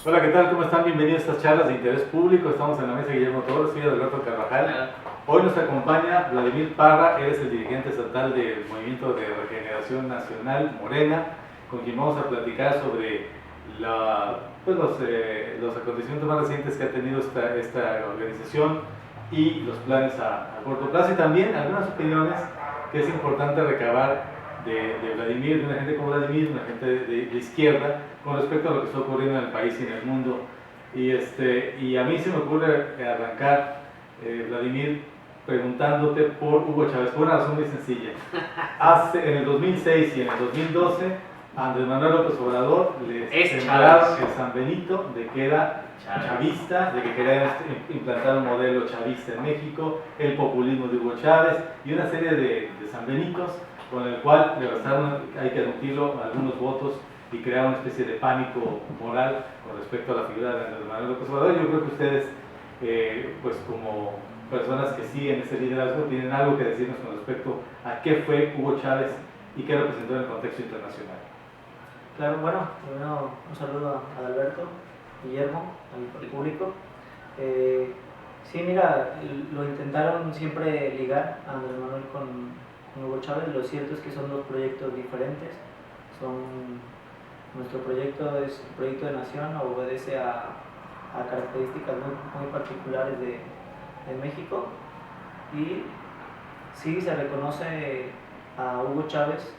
Hola, ¿qué tal? ¿Cómo están? Bienvenidos a estas charlas de interés público. Estamos en la mesa Guillermo Torres, soy Alberto Carvajal. Hoy nos acompaña Vladimir Parra, él es el dirigente estatal del Movimiento de Regeneración Nacional, Morena, con quien vamos a platicar sobre los acontecimientos más recientes que ha tenido esta organización y los planes a corto plazo y también algunas opiniones que es importante recabar de Vladimir, de una gente como Vladimir, una gente de izquierda, con respecto a lo que está ocurriendo en el país y en el mundo. Y a mí se me ocurre arrancar, Vladimir, preguntándote por Hugo Chávez, por una razón muy sencilla. En el 2006 y en el 2012, Andrés Manuel López Obrador le sembraron el San Benito de que era chavista, de que quería implantar un modelo chavista en México, el populismo de Hugo Chávez y una serie de San Benitos con el cual le bastaron, hay que admitirlo, algunos votos y crear una especie de pánico moral con respecto a la figura de Andrés Manuel López Obrador. Yo creo que ustedes, pues como personas que siguen ese liderazgo, tienen algo que decirnos con respecto a qué fue Hugo Chávez y qué representó en el contexto internacional. Claro, bueno, primero un saludo a Alberto, Guillermo, al público. Sí, mira, lo intentaron siempre ligar a Andrés Manuel con Hugo Chávez. Lo cierto es que son dos proyectos diferentes. Nuestro proyecto es un proyecto de nación, obedece a características muy particulares de México, y sí se reconoce a Hugo Chávez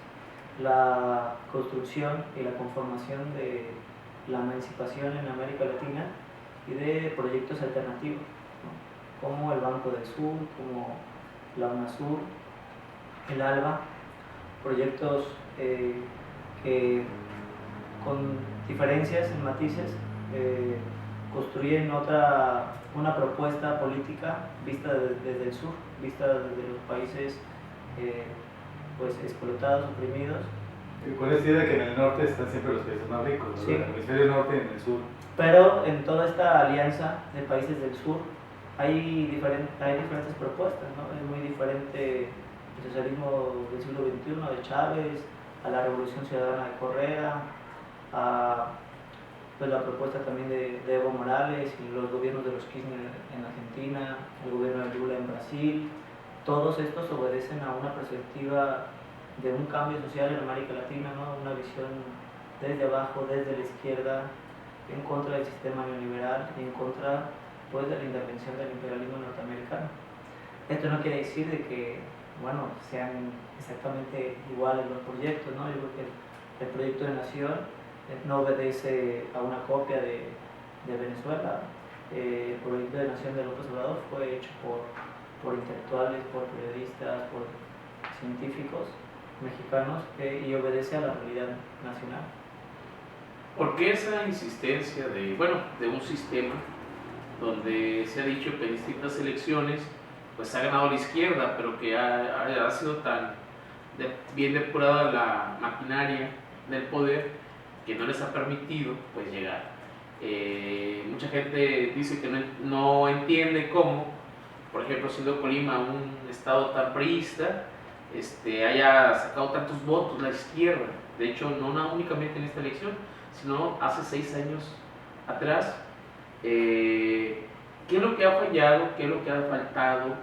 la construcción y la conformación de la emancipación en América Latina y de proyectos alternativos, ¿no? Como el Banco del Sur, como la UNASUR, el ALBA, proyectos que con diferencias en matices construyen una propuesta política vista desde el sur, vista desde los países pues explotados, oprimidos. Con esa idea de que en el norte están siempre los países más ricos, ¿no? Sí. En el hemisferio norte y en el sur. Pero en toda esta alianza de países del sur hay diferentes propuestas, ¿no? Es muy diferente el socialismo del siglo XXI de Chávez, a la Revolución Ciudadana de Correa, a pues, la propuesta también de Evo Morales y los gobiernos de los Kirchner en Argentina, el gobierno de Lula en Brasil. Todos estos obedecen a una perspectiva de un cambio social en América Latina, ¿no? Una visión desde abajo, desde la izquierda, en contra del sistema neoliberal y en contra pues, de la intervención del imperialismo norteamericano. Esto no quiere decir de que bueno, sean exactamente iguales los proyectos, ¿no? Yo creo que el proyecto de nación no obedece a una copia de Venezuela. El proyecto de nación de López Obrador fue hecho por intelectuales, por periodistas, por científicos mexicanos y obedece a la realidad nacional. ¿Por qué esa insistencia de un sistema donde se ha dicho que en distintas elecciones pues ha ganado la izquierda, pero que ha sido tan bien depurada la maquinaria del poder que no les ha permitido pues llegar? Mucha gente dice que no entiende cómo, por ejemplo, siendo Colima un estado tan priista, haya sacado tantos votos la izquierda. De hecho, no únicamente en esta elección, sino hace 6 años atrás. ¿Qué es lo que ha fallado? ¿Qué es lo que ha faltado?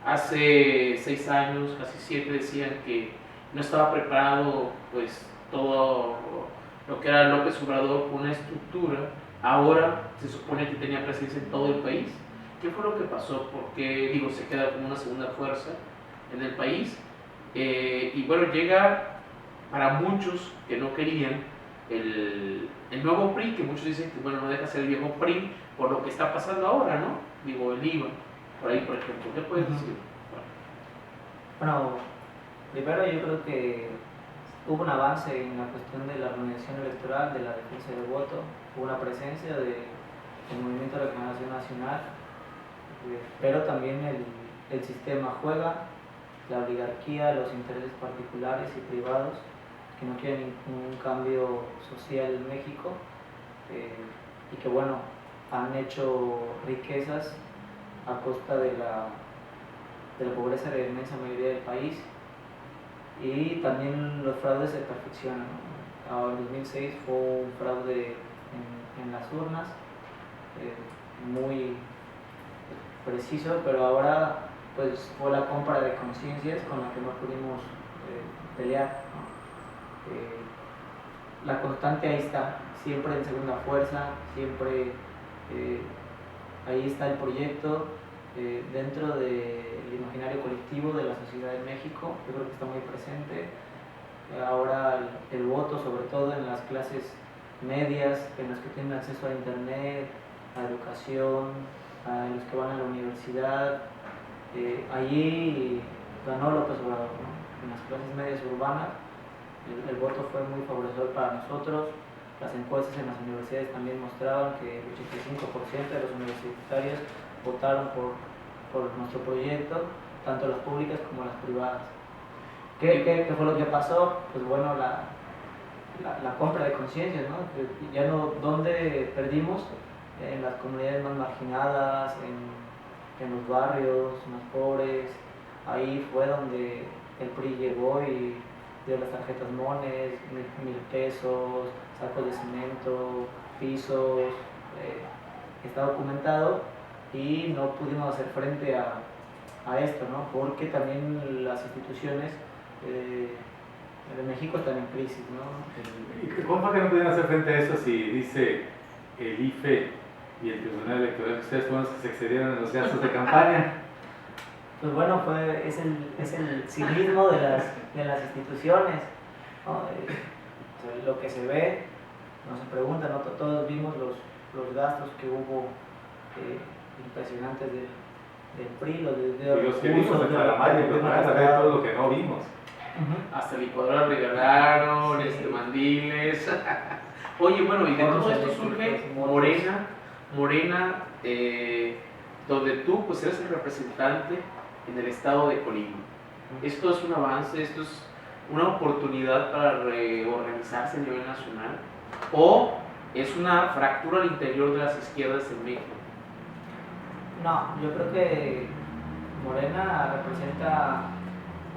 Hace 6 años, casi 7, decían que no estaba preparado pues todo lo que era López Obrador con una estructura. Ahora se supone que tenía presencia en todo el país. ¿Qué fue lo que pasó? ¿Por qué se queda como una segunda fuerza en el país? Y bueno, llega para muchos que no querían el nuevo PRI, que muchos dicen que bueno, no deja ser el viejo PRI por lo que está pasando ahora, ¿no? El IVA, por ahí, por ejemplo. ¿Qué puedes decir? Bueno, primero yo creo que hubo un avance en la cuestión de la organización electoral, de la defensa del voto, hubo una presencia del Movimiento de Regeneración Nacional, pero también el sistema juega, la oligarquía, los intereses particulares y privados que no quieren un cambio social en México y que bueno, han hecho riquezas a costa de la pobreza de la inmensa mayoría del país, y también los fraudes se perfeccionan, ¿no? En 2006 fue un fraude en las urnas, muy preciso, pero ahora pues fue la compra de conciencias con la que no pudimos pelear, ¿no? La constante ahí está, siempre en segunda fuerza, siempre ahí está el proyecto dentro del imaginario colectivo de la sociedad de México, yo creo que está muy presente. Ahora el voto, sobre todo en las clases medias, en las que tienen acceso a internet, a educación, a los que van a la universidad, allí ganó López Obrador, ¿no? En las clases medias urbanas el voto fue muy favorecedor para nosotros. Las encuestas en las universidades también mostraban que el 85% de los universitarios votaron por nuestro proyecto, tanto las públicas como las privadas. ¿Qué fue lo que pasó? Pues bueno, la compra de conciencias, ¿no? Ya no, ¿dónde perdimos? En las comunidades más marginadas, en los barrios más pobres. Ahí fue donde el PRI llegó y dio las tarjetas Mones, 1,000 pesos, sacos de cemento, pisos, está documentado, y no pudimos hacer frente a esto, ¿no? Porque también las instituciones de México están en crisis, ¿no? ¿Cómo que no pudieron hacer frente a eso si dice el IFE y el Tribunal Electoral que ustedes fueron los que se excedieron en los gastos de campaña? Pues bueno, es el cinismo de las instituciones, ¿no? Lo que se ve, no se pregunta, ¿no? Todos vimos los gastos que hubo impresionantes del PRI, los que vimos de Calamari, pero no vas a ver todo lo que no vimos. Hasta licuadoras regalaron, sí. Mandiles. Oye, bueno, y de todo esto surge Morena, donde tú pues eres el representante en el estado de Colima. Esto es un avance, esto es una oportunidad para reorganizarse a nivel nacional, o es una fractura al interior de las izquierdas en México. No, yo creo que Morena representa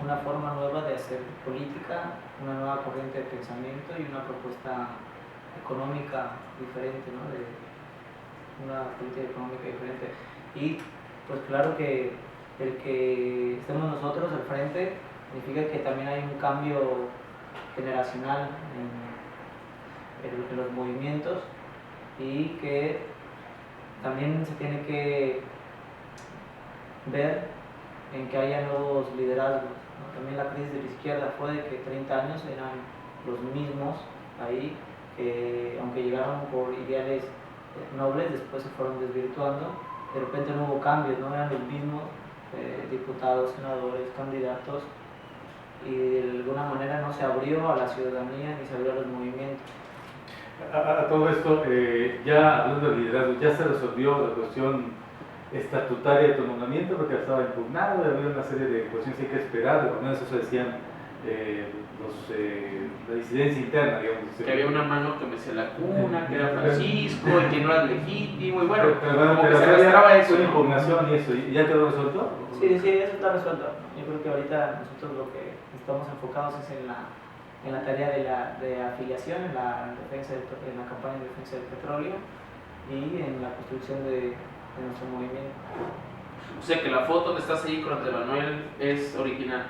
una forma nueva de hacer política, una nueva corriente de pensamiento y una propuesta económica diferente, ¿no? Una política económica diferente. Y pues claro que el que estemos nosotros al frente significa que también hay un cambio generacional en los movimientos, y que también se tiene que ver en que haya nuevos liderazgos, ¿no? También la crisis de la izquierda fue de que 30 años eran los mismos ahí, que aunque llegaron por ideales nobles, después se fueron desvirtuando. De repente no hubo cambios, no eran los mismos diputados, senadores, candidatos, y de alguna manera no se abrió a la ciudadanía ni se abrió a los movimientos. A todo esto, ya hablando de liderazgo, ya se resolvió la cuestión estatutaria de tu nombramiento, porque estaba impugnado, y había una serie de cuestiones que hay que esperar, por lo menos eso decían la disidencia interna, digamos. Que había una mano que mecía la cuna, que era Francisco, y que no era legítimo, y bueno, como que pero se arrastraba eso, una ¿no? impugnación y eso, ¿y ya quedó resuelto? Sí, eso está resuelto. Yo creo que ahorita nosotros lo que estamos enfocados es en la tarea de afiliación, en la campaña de defensa del petróleo y en la construcción de nuestro movimiento. O sea que la foto donde estás ahí con Andrés Manuel es original.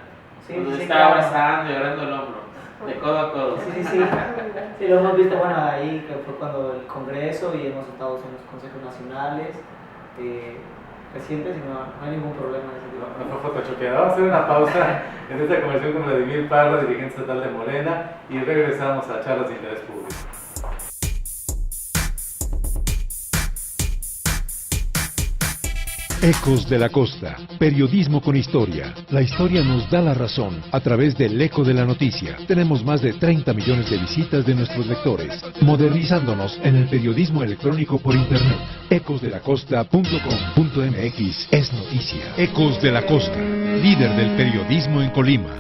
Sí, donde sí, está claro. abrazando y agarrando el hombro, de codo a codo. Sí. Sí, lo hemos visto, bueno, ahí que fue cuando el Congreso, y hemos estado en los consejos nacionales recientes, y no hay ningún problema en ese tipo. No fue fotochoqueada. Vamos a hacer una pausa en esta conversación con Vladimir Parra, dirigente estatal de Morena, y regresamos a Charlas de Interés Público. Ecos de la Costa, periodismo con historia. La historia nos da la razón a través del eco de la noticia. Tenemos más de 30 millones de visitas de nuestros lectores, modernizándonos en el periodismo electrónico por internet. ecosdelacosta.com.mx es noticia. Ecos de la Costa, líder del periodismo en Colima.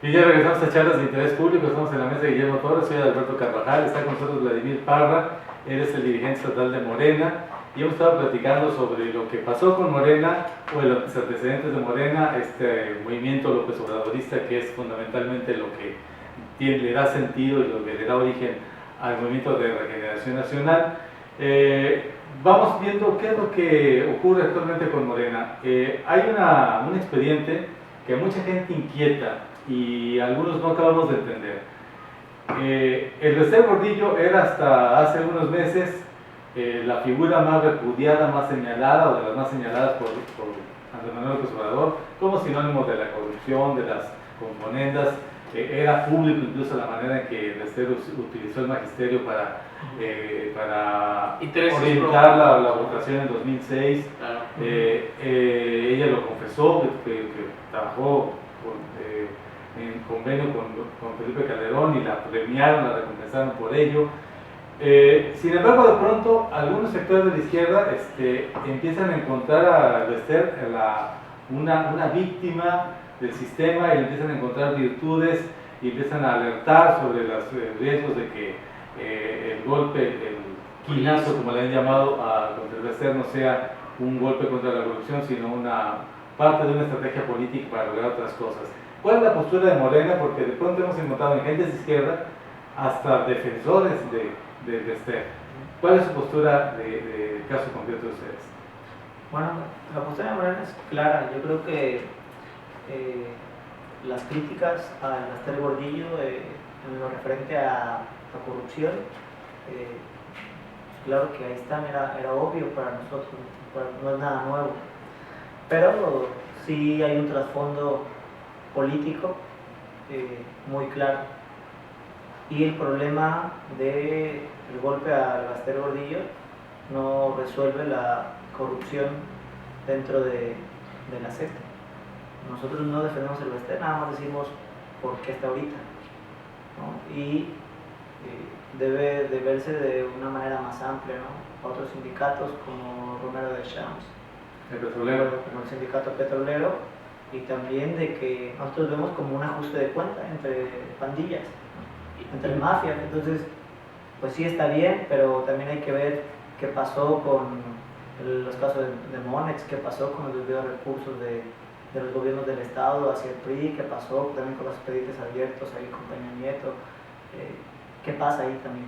Y ya regresamos a Charlas de Interés Público. Estamos en la mesa de Guillermo Torres, soy Alberto Carvajal, está con nosotros Vladimir Parra, él es el dirigente estatal de Morena, y hemos estado platicando sobre lo que pasó con Morena o los antecedentes de Morena, este movimiento López Obradorista, que es fundamentalmente lo que le da sentido y lo que le da origen al movimiento de regeneración nacional. Vamos viendo qué es lo que ocurre actualmente con Morena. Hay un expediente que a mucha gente inquieta y algunos no acabamos de entender. El Bester Gordillo era hasta hace unos meses la figura más repudiada, más señalada, o de las más señaladas por Andrés Manuel López Obrador, como sinónimo de la corrupción, de las componendas. Era público incluso la manera en que Bester utilizó el magisterio para orientar la votación en 2006. Claro. Ella lo confesó, que trabajó en convenio con Felipe Calderón y la premiaron, la recompensaron por ello. Sin embargo, de pronto, algunos sectores de la izquierda empiezan a encontrar a Bester una víctima del sistema y empiezan a encontrar virtudes y empiezan a alertar sobre los riesgos de que el golpe, el quinazo, como le han llamado contra el Bester, no sea un golpe contra la corrupción, sino una parte de una estrategia política para lograr otras cosas. ¿Cuál es la postura de Morena? Porque de pronto hemos encontrado en gente de izquierda hasta defensores de Bester. ¿Cuál es su postura del caso concreto de ustedes? Bueno, la postura de Morena es clara. Yo creo que las críticas a Bester Gordillo en lo referente a la corrupción, claro que ahí están, era obvio para nosotros, no es nada nuevo, pero sí hay un trasfondo político muy claro, y el problema del golpe a Bester Gordillo no resuelve la corrupción dentro de la secta. Nosotros no defendemos el Bester, nada más decimos por qué está ahorita, ¿no? Y debe de verse de una manera más amplia, ¿no? Otros sindicatos como Romero de Champs, el petrolero, como el sindicato petrolero, y también de que nosotros vemos como un ajuste de cuenta entre pandillas, ¿no? Entre mafias. Entonces, pues sí está bien, pero también hay que ver qué pasó con los casos de Monex, qué pasó con el desvío de recursos de los gobiernos del Estado hacia el PRI, qué pasó también con los expedientes abiertos ahí con Peña Nieto, qué pasa ahí también,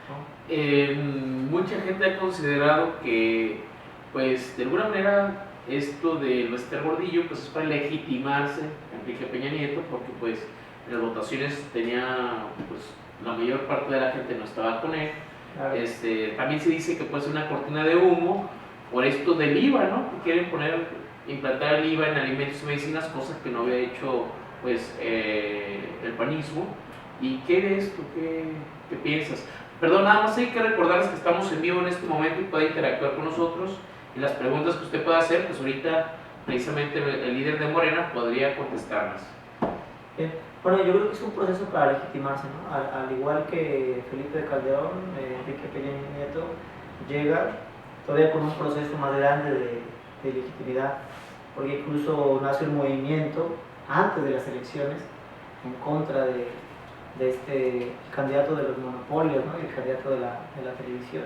¿no? Mucha gente ha considerado que, pues, de alguna manera esto del Bester Gordillo pues es para legitimarse Enrique Peña Nieto, porque pues en las votaciones tenía, pues, la mayor parte de la gente no estaba con él. Claro. También se dice que puede ser una cortina de humo por esto del IVA, ¿no? Que quieren implantar el IVA en alimentos y medicinas, cosas que no había hecho pues el panismo. ¿Y qué ves tú? ¿Qué piensas? Perdón, nada más hay que recordarles que estamos en vivo en este momento y puede interactuar con nosotros, y las preguntas que usted pueda hacer, pues ahorita precisamente el líder de Morena podría contestarlas. Bien. Bueno, yo creo que es un proceso para legitimarse, ¿no? Al igual que Felipe de Calderón, Enrique Peña Nieto llega todavía con un proceso más grande de legitimidad, porque incluso nace un movimiento antes de las elecciones en contra de este candidato de los monopolios, ¿no? El candidato de la televisión.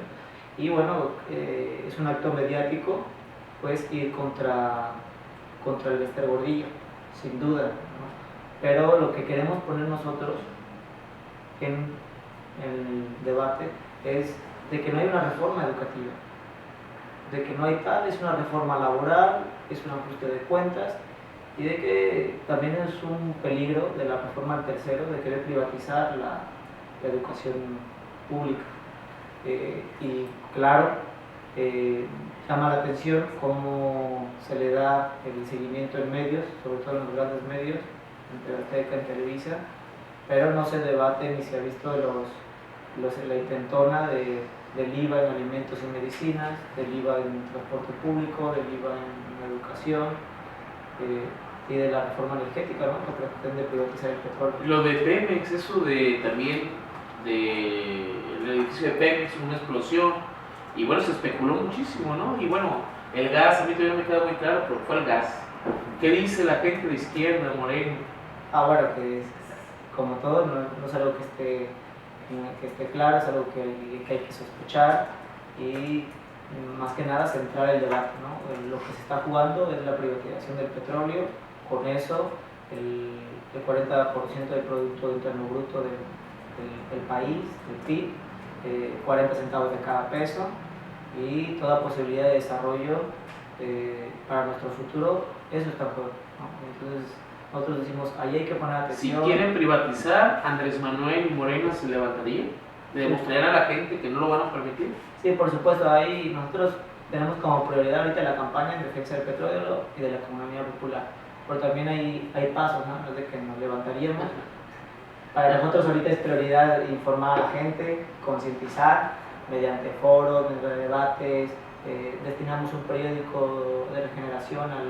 Y bueno, es un acto mediático, pues, ir contra el Bester Gordillo, sin duda, ¿no? Pero lo que queremos poner nosotros en el debate es de que no hay una reforma educativa, de que no hay tal, es una reforma laboral, es un ajuste de cuentas, y de que también es un peligro de la reforma al tercero, de querer privatizar la educación pública. Y claro, llama la atención cómo se le da el seguimiento en medios, sobre todo en los grandes medios, en TV Azteca, en Televisa, pero no se debate ni se ha visto la intentona del IVA en alimentos y medicinas, del IVA en transporte público, del IVA en educación, y de la reforma energética, ¿no? Que pretende privatizar el petróleo. Lo de Pemex, eso también del edificio de Pemex, una explosión, y bueno, se especuló muchísimo, ¿no? Y bueno, el gas, a mí todavía no me queda muy claro, pero fue el gas. ¿Qué dice la gente de izquierda, Moreno? Bueno, que como todo, no es algo que esté claro, es algo que hay que sospechar, y más que nada centrar el debate, ¿no? Lo que se está jugando es la privatización del petróleo, con eso el 40% del Producto Interno Bruto del país, del PIB, 40 centavos de cada peso, y toda posibilidad de desarrollo para nuestro futuro, eso está en juego, ¿no? Entonces nosotros decimos, ahí hay que poner Si atención. quieren privatizar, Andrés Manuel y Morena se levantaría, le demostrarían a la gente que no lo van a permitir. Sí, por supuesto, ahí nosotros tenemos como prioridad ahorita la campaña en defensa del petróleo y de la economía popular, pero también hay pasos, ¿no? No es de que nos levantaríamos. Para nosotros ahorita es prioridad informar a la gente, concientizar mediante foros, mediante debates, destinamos un periódico de regeneración a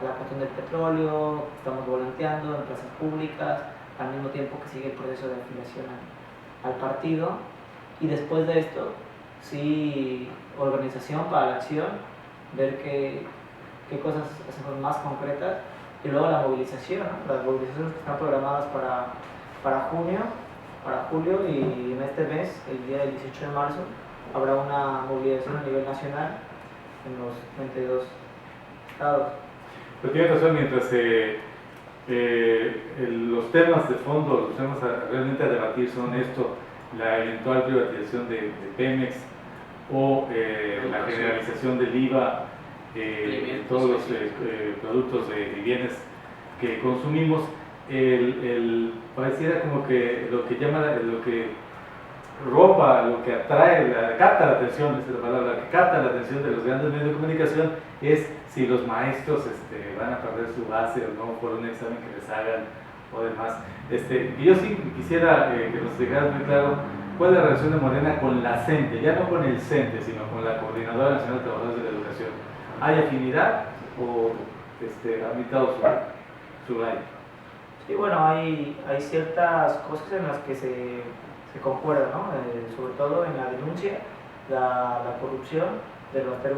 la cuestión del petróleo, estamos volanteando en plazas públicas, al mismo tiempo que sigue el proceso de afiliación al partido, y después de esto, sí, organización para la acción, ver qué cosas hacemos más concretas, y luego la movilización, ¿no? Las movilizaciones que están programadas para julio, y en este mes, el día del 18 de marzo, habrá una movilización a nivel nacional en los 22 estados. Pero tiene razón, mientras los temas de fondo, los temas realmente a debatir son esto, la eventual privatización de Pemex o la generalización del IVA en todos los productos y bienes que consumimos, pareciera como que lo que llama, lo que roba, lo que atrae, capta la atención, esa es la palabra, que capta la atención de los grandes medios de comunicación es si los maestros van a perder su base o no por un examen que les hagan o demás. Y yo sí quisiera que nos dejaras muy claro cuál es la relación de Morena con la CENTE, ya no con el CENTE, sino con la Coordinadora Nacional de Trabajadores de la Educación. ¿Hay afinidad o ha mitado su rayo? Sí, bueno, hay ciertas cosas en las que se concuerda, ¿no? Sobre todo en la denuncia, la corrupción del Baster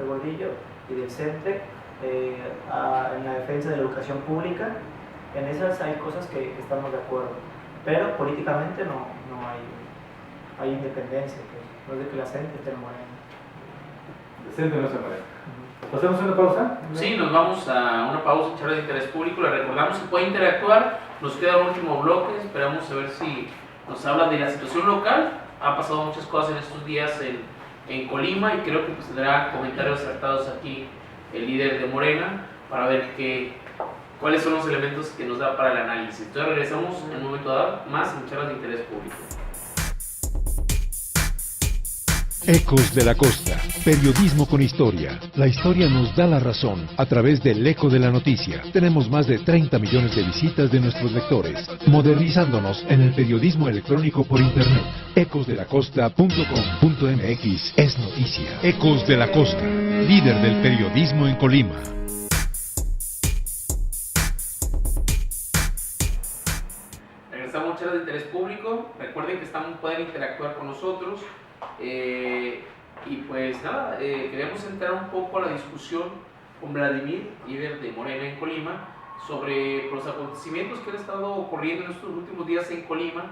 Gordillo y del CENTE, en la defensa de la educación pública. En esas hay cosas que estamos de acuerdo, pero políticamente no hay independencia, pues. No es de que la CENTE esté en Morena. El CENTE no se muere. ¿Hacemos una pausa? Sí, nos vamos a una pausa en charla de interés público. Le recordamos que puede interactuar. Nos queda un último bloque. Esperamos a ver si nos habla de la situación local. Ha pasado muchas cosas en estos días en Colima, y creo que pues tendrá comentarios acertados aquí el líder de Morena para ver cuáles son los elementos que nos da para el análisis. Entonces regresamos en un momento dado más en charlas de interés público. Ecos de la Costa, periodismo con historia. La historia nos da la razón a través del eco de la noticia. Tenemos más de 30 millones de visitas de nuestros lectores, modernizándonos en el periodismo electrónico por internet. ecosdelacosta.com.mx es noticia. Ecos de la Costa, líder del periodismo en Colima. Regresamos a charlas de interés público. Recuerden que pueden interactuar con nosotros. Y pues nada, queremos entrar un poco a la discusión con Vladimir, líder de Morena en Colima, sobre los acontecimientos que han estado ocurriendo en estos últimos días en Colima,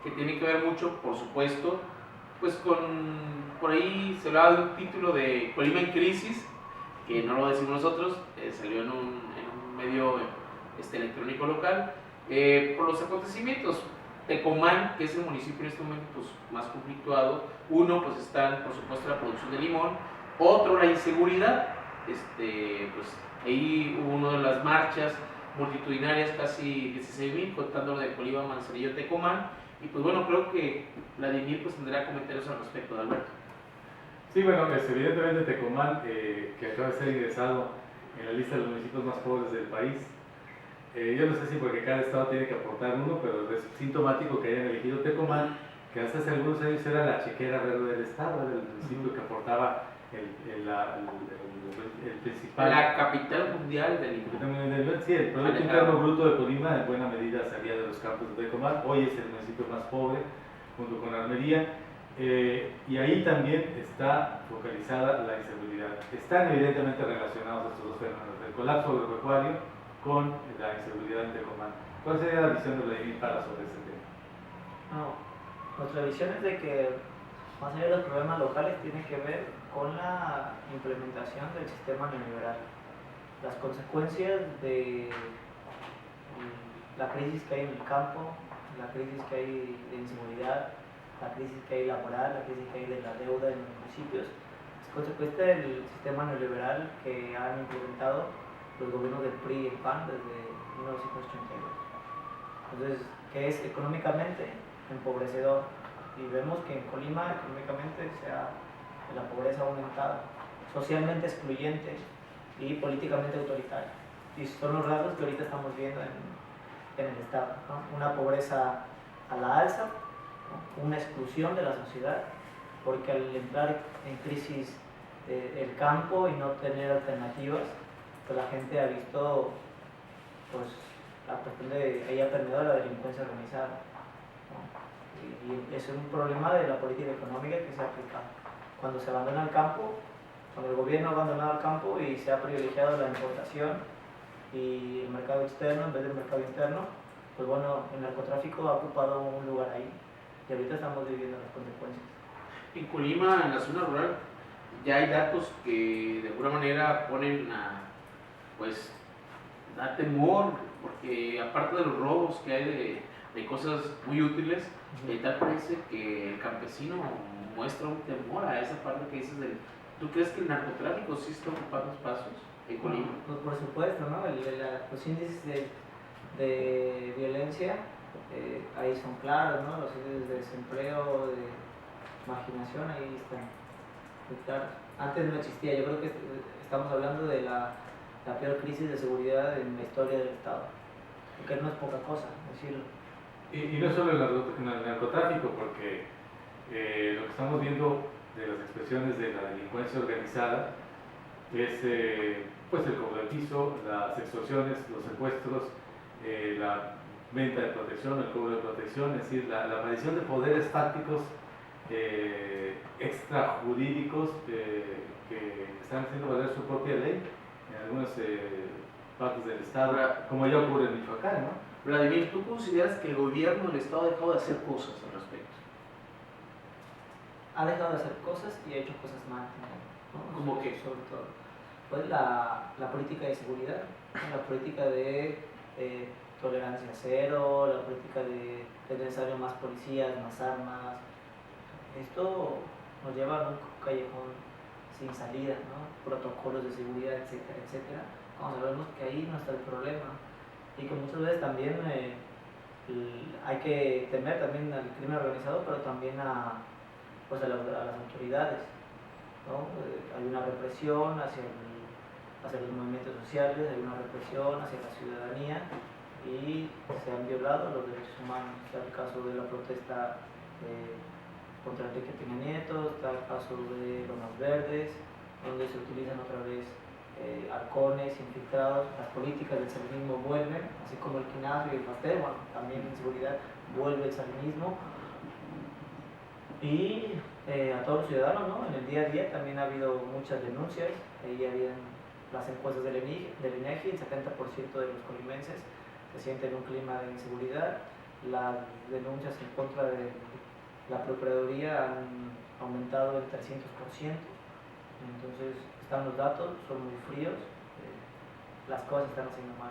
que tienen que ver mucho, por supuesto, pues por ahí se hablaba de un título de Colima en crisis, que no lo decimos nosotros, salió en un medio electrónico local, por los acontecimientos. Tecomán, que es el municipio en este momento pues, más conflictuado, uno, pues está por supuesto la producción de limón, otro, la inseguridad, pues ahí hubo una de las marchas multitudinarias, casi 16,000, contando lo de Colima, Manzanillo, Tecomán, y pues bueno, creo que Vladimir pues tendrá comentarios al respecto, de Alberto. Sí, bueno, evidentemente Tecomán, que acaba de ser ingresado en la lista de los municipios más pobres del país. Yo no sé si porque cada estado tiene que aportar uno, pero es sintomático que hayan elegido Tecomán, que hasta hace algunos años era la chequera verde del estado, era el municipio que aportaba el principal... La capital mundial del limón. Sí, el Producto Interno Bruto de Colima en buena medida salía de los campos de Tecomán. Hoy es el municipio más pobre, junto con Armería, y ahí también está focalizada la inseguridad. Están evidentemente relacionados estos dos fenómenos, el colapso agropecuario con la inseguridad en Tecomán. ¿Cuál sería la visión de Vladimir Parra sobre este tema? No, nuestra visión es de que más allá de los problemas locales, tiene que ver con la implementación del sistema neoliberal. Las consecuencias de la crisis que hay en el campo, la crisis que hay de inseguridad, la crisis que hay laboral, la crisis que hay de la deuda en los municipios, es consecuencia del sistema neoliberal que han implementado los gobiernos del PRI y el PAN desde 1982. Entonces, que es económicamente empobrecedor, y vemos que en Colima económicamente la pobreza ha aumentado, socialmente excluyente y políticamente autoritaria. Y son los rasgos que ahorita estamos viendo en el Estado, ¿no? Una pobreza a la alza, ¿no? Una exclusión de la sociedad, porque al entrar en crisis el campo y no tener alternativas, pues la gente ha visto pues, la cuestión de ahí aprendido de la delincuencia organizada, ¿no? Y es un problema de la política económica que se ha aplicado. Cuando se abandona el campo, cuando el gobierno ha abandonado el campo y se ha privilegiado la importación y el mercado externo en vez del mercado interno, pues bueno, el narcotráfico ha ocupado un lugar ahí y ahorita estamos viviendo las consecuencias. En Colima, en la zona rural, ya hay datos que de alguna manera ponen pues, da temor, porque aparte de los robos que hay de cosas muy útiles, tal parece que el campesino muestra un temor a esa parte que dices del... ¿Tú crees que el narcotráfico sí está ocupando espacios en Colima? Pues por supuesto, ¿no? Los índices de violencia ahí son claros, ¿no? Los índices de desempleo, de marginación, ahí están muy claros. Antes no existía, yo creo que estamos hablando de la peor crisis de seguridad en la historia del Estado, porque no es poca cosa decirlo. Y no solo el narcotráfico, porque lo que estamos viendo de las expresiones de la delincuencia organizada es pues el cobro del piso, las extorsiones, los secuestros, la venta de protección, el cobro de protección, es decir, la aparición de poderes fácticos extrajurídicos que están haciendo valer su propia ley en algunas partes del Estado, como ya ocurre en Michoacán, ¿no? Vladimir, ¿tú consideras que el gobierno del Estado ha dejado de hacer cosas al respecto? Ha dejado de hacer cosas y ha hecho cosas mal también, ¿no? ¿Cómo qué? Sobre todo, pues la política de seguridad, ¿no? La política de tolerancia cero, la política de necesario más policías, más armas. Esto nos lleva a un callejón sin salida, ¿no? Protocolos de seguridad, etcétera, etcétera. Cuando sabemos que ahí no está el problema y que muchas veces también hay que temer también al crimen organizado, pero también a las autoridades, ¿no? Hay una represión hacia los movimientos sociales, hay una represión hacia la ciudadanía y se han violado los derechos humanos. Está el caso de la protesta contra Enrique Peña Nieto, está el caso de Lomas Verdes, donde se utilizan otra vez halcones infiltrados. Las políticas del salinismo vuelven, así como el quinazo y el pastel, bueno, también en seguridad vuelve el salinismo. Y a todos los ciudadanos, ¿no? En el día a día también ha habido muchas denuncias. Ahí habían las encuestas del INEGI, el 70% de los colimenses se sienten en un clima de inseguridad. Las denuncias en contra de la Procuraduría han aumentado el 300%. Entonces están los datos, son muy fríos, las cosas están haciendo mal.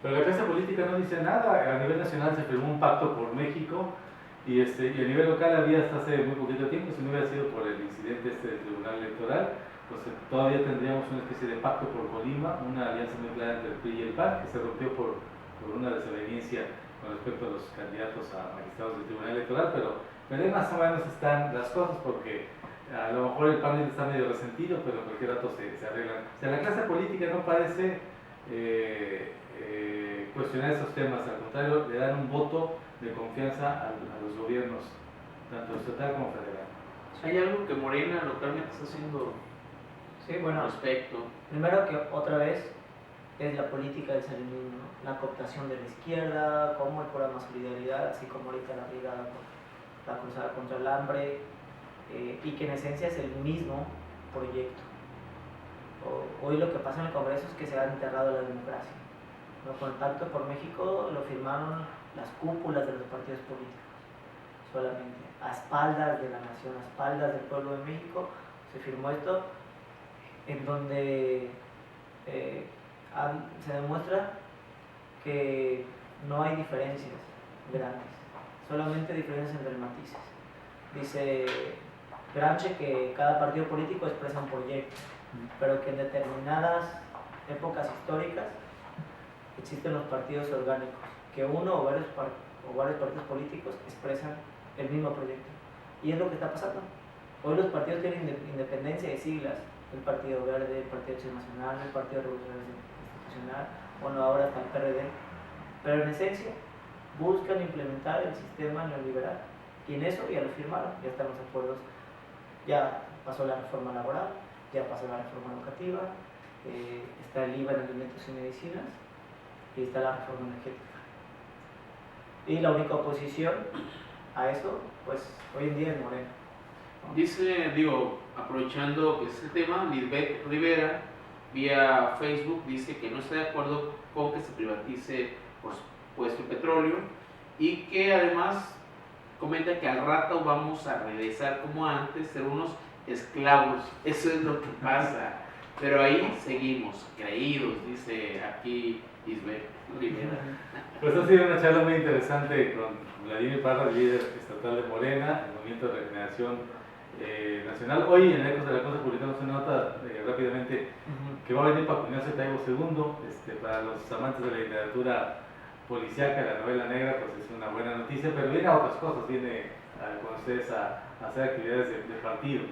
Pero la clase política no dice nada. A nivel nacional se firmó un pacto por México y a nivel local había hasta hace muy poquito tiempo, si no hubiera sido por el incidente del Tribunal Electoral, pues todavía tendríamos una especie de pacto por Colima, una alianza muy clara entre el PRI y el PAN, que se rompió por una desaveniencia con respecto a los candidatos a magistrados del Tribunal Electoral, pero ahí más o menos están las cosas, porque a lo mejor el PAN está medio resentido, pero en cualquier rato se arreglan. O sea, la clase política no parece cuestionar esos temas, al contrario, le dan un voto de confianza a los gobiernos, tanto estatal como federal. ¿Hay algo que Morena localmente está haciendo al respecto? Primero que otra vez es la política del salinismo, ¿no? La cooptación de la izquierda, como el programa Solidaridad, así como ahorita la brigada por la cruzada contra el hambre, y que en esencia es el mismo proyecto. Hoy lo que pasa en el Congreso es que se ha enterrado la democracia, ¿no? Con el Pacto por México lo firmaron las cúpulas de los partidos políticos. solamente, a espaldas de la nación, a espaldas del pueblo de México, se firmó esto, en donde se demuestra que no hay diferencias grandes, solamente diferencias entre matices. Dice Gramsci que cada partido político expresa un proyecto, pero que en determinadas épocas históricas existen los partidos orgánicos, que uno o varios partidos políticos expresan el mismo proyecto. Y es lo que está pasando. Hoy los partidos tienen independencia de siglas, el Partido Verde, el Partido Acción Nacional, el Partido Revolucionario Institucional, bueno, ahora está el PRD, pero en esencia buscan implementar el sistema neoliberal, y en eso ya lo firmaron, ya están los acuerdos, ya pasó la reforma laboral, ya pasó la reforma educativa, está el IVA en alimentos y medicinas, y está la reforma energética. Y la única oposición a eso, pues hoy en día es Morena. Dice, aprovechando que este tema, Lisbeth Rivera, vía Facebook, dice que no está de acuerdo con que se privatice, por supuesto, el petróleo, y que además comenta que al rato vamos a regresar como antes, ser unos esclavos. Eso es lo que pasa. Pero ahí seguimos, creídos, dice aquí Lisbeth Rivera. Pues ha sido una charla muy interesante con Vladimir Parra, líder estatal de Morena, el Movimiento de Regeneración Nacional. Hoy en Ecos de la Cosa publicamos una nota rápidamente que va a venir Paco Ignacio Taibo II, para los amantes de la literatura policíaca, la novela negra, pues es una buena noticia, pero viene a otras cosas, viene con ustedes a hacer actividades de partido.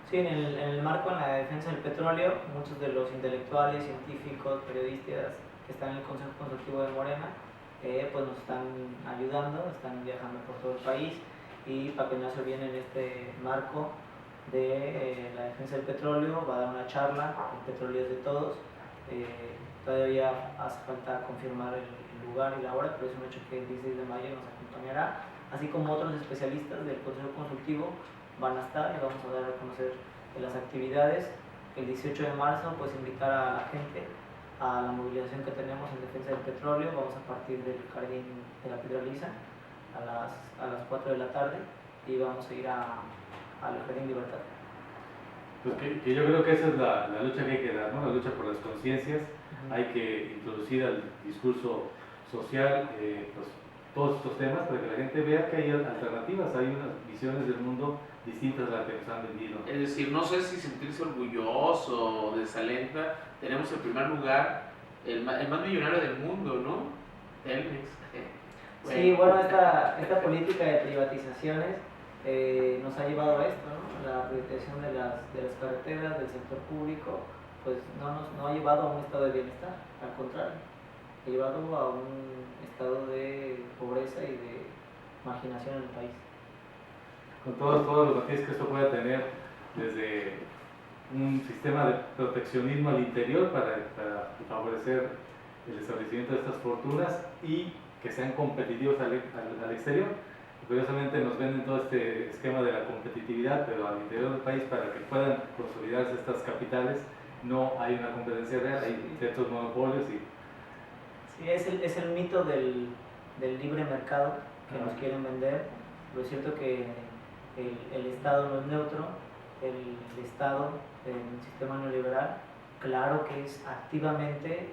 Sí, en el marco, en la defensa del petróleo, muchos de los intelectuales, científicos, periodistas que están en el Consejo Consultivo de Morena, pues nos están ayudando, están viajando por todo el país, y Paco Ignacio viene en este marco de la defensa del petróleo, va a dar una charla, el petróleo es de todos, todavía hace falta confirmar el lugar y la hora, pero es un hecho que el 16 de mayo nos acompañará, así como otros especialistas del Consejo Consultivo van a estar, y vamos a dar a conocer las actividades. El 18 de marzo, pues invitar a la gente a la movilización que tenemos en defensa del petróleo. Vamos a partir del Jardín de la Piedra Lisa a las 4 de la tarde, y vamos a ir al Jardín Libertad. Pues que yo creo que esa es la lucha que hay que dar, ¿no? La lucha por las conciencias. Hay que introducir al discurso social pues, todos estos temas para que la gente vea que hay alternativas, hay unas visiones del mundo distintas a las que nos han vendido. Es decir, no sé si sentirse orgulloso o desalenta. Tenemos en primer lugar el más millonario del mundo, ¿no? Telmex. Sí, bueno, esta política de privatizaciones nos ha llevado a esto, ¿no? La privatización de las carreteras, del sector público, pues no ha llevado a un estado de bienestar, al contrario, ha llevado a un estado de pobreza y de marginación en el país. Con todos los matices que esto pueda tener, desde un sistema de proteccionismo al interior para favorecer el establecimiento de estas fortunas y que sean competitivos al exterior. Curiosamente nos venden todo este esquema de la competitividad, pero al interior del país, para que puedan consolidarse estas capitales, no hay una competencia real, hay ciertos monopolios. Sí, es el mito del libre mercado que nos quieren vender. Lo cierto que el Estado no es neutro, el Estado en el sistema neoliberal, claro que es activamente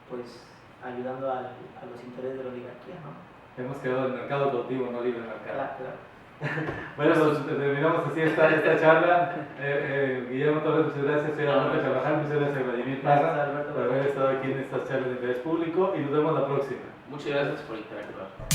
pues ayudando a los intereses de la oligarquía, ¿no? Hemos quedado en el mercado cautivo, no libre mercado. Claro. Bueno, pues terminamos así esta charla. Guillermo Torres, muchas gracias. Soy Alberto Carvajal, muchas gracias a Vladimir Parra por haber estado aquí en estas charlas de interés público, y nos vemos la próxima. Muchas gracias por interactuar.